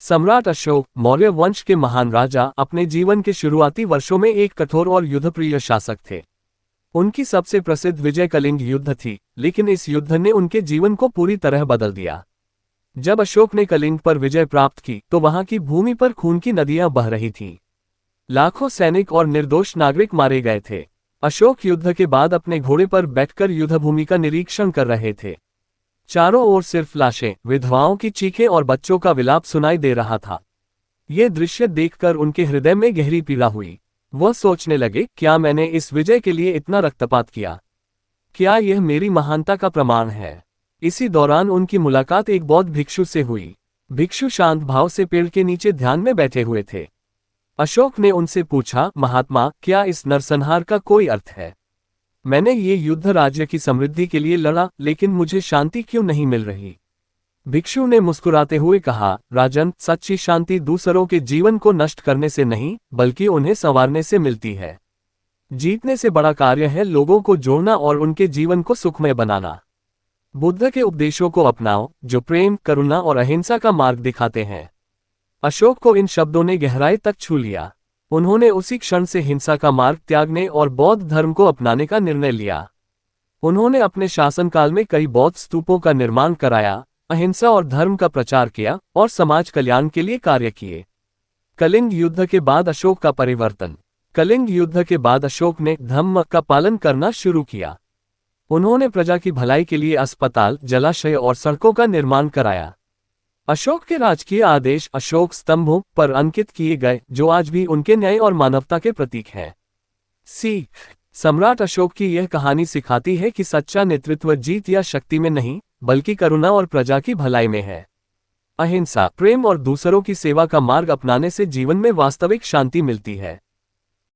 सम्राट अशोक, मौर्य वंश के महान राजा, अपने जीवन के शुरुआती वर्षों में एक कठोर और युद्धप्रिय शासक थे। उनकी सबसे प्रसिद्ध विजय कलिंग युद्ध थी, लेकिन इस युद्ध ने उनके जीवन को पूरी तरह बदल दिया। जब अशोक ने कलिंग पर विजय प्राप्त की तो वहां की भूमि पर खून की नदियां बह रही थीं। लाखों सैनिक और निर्दोष नागरिक मारे गए थे। अशोक युद्ध के बाद अपने घोड़े पर बैठकर युद्धभूमि का निरीक्षण कर रहे थे। चारों ओर सिर्फ लाशें, विधवाओं की चीखें और बच्चों का विलाप सुनाई दे रहा था। ये दृश्य देखकर उनके हृदय में गहरी पीड़ा हुई। वह सोचने लगे, क्या मैंने इस विजय के लिए इतना रक्तपात किया? क्या यह मेरी महानता का प्रमाण है? इसी दौरान उनकी मुलाकात एक बौद्ध भिक्षु से हुई। भिक्षु शांत भाव से पेड़ के नीचे ध्यान में बैठे हुए थे। अशोक ने उनसे पूछा, महात्मा, क्या इस नरसंहार का कोई अर्थ है? मैंने ये युद्ध राज्य की समृद्धि के लिए लड़ा, लेकिन मुझे शांति क्यों नहीं मिल रही? भिक्षु ने मुस्कुराते हुए कहा, राजन, सच्ची शांति दूसरों के जीवन को नष्ट करने से नहीं, बल्कि उन्हें संवारने से मिलती है। जीतने से बड़ा कार्य है लोगों को जोड़ना और उनके जीवन को सुखमय बनाना। बुद्ध के उपदेशों को अपनाओ, जो प्रेम, करुणा और अहिंसा का मार्ग दिखाते हैं। अशोक को इन शब्दों ने गहराई तक छू लिया। उन्होंने उसी क्षण से हिंसा का मार्ग त्यागने और बौद्ध धर्म को अपनाने का निर्णय लिया। उन्होंने अपने शासनकाल में कई बौद्ध स्तूपों का निर्माण कराया, अहिंसा और धर्म का प्रचार किया और समाज कल्याण के लिए कार्य किए। कलिंग युद्ध के बाद अशोक का परिवर्तन। कलिंग युद्ध के बाद अशोक ने धम्म का पालन करना शुरू किया। उन्होंने प्रजा की भलाई के लिए अस्पताल, जलाशय और सड़कों का निर्माण कराया। अशोक के राजकीय आदेश अशोक स्तंभों पर अंकित किए गए, जो आज भी उनके न्याय और मानवता के प्रतीक हैं। सीख। सम्राट अशोक की यह कहानी सिखाती है कि सच्चा नेतृत्व जीत या शक्ति में नहीं, बल्कि करुणा और प्रजा की भलाई में है। अहिंसा, प्रेम और दूसरों की सेवा का मार्ग अपनाने से जीवन में वास्तविक शांति मिलती है।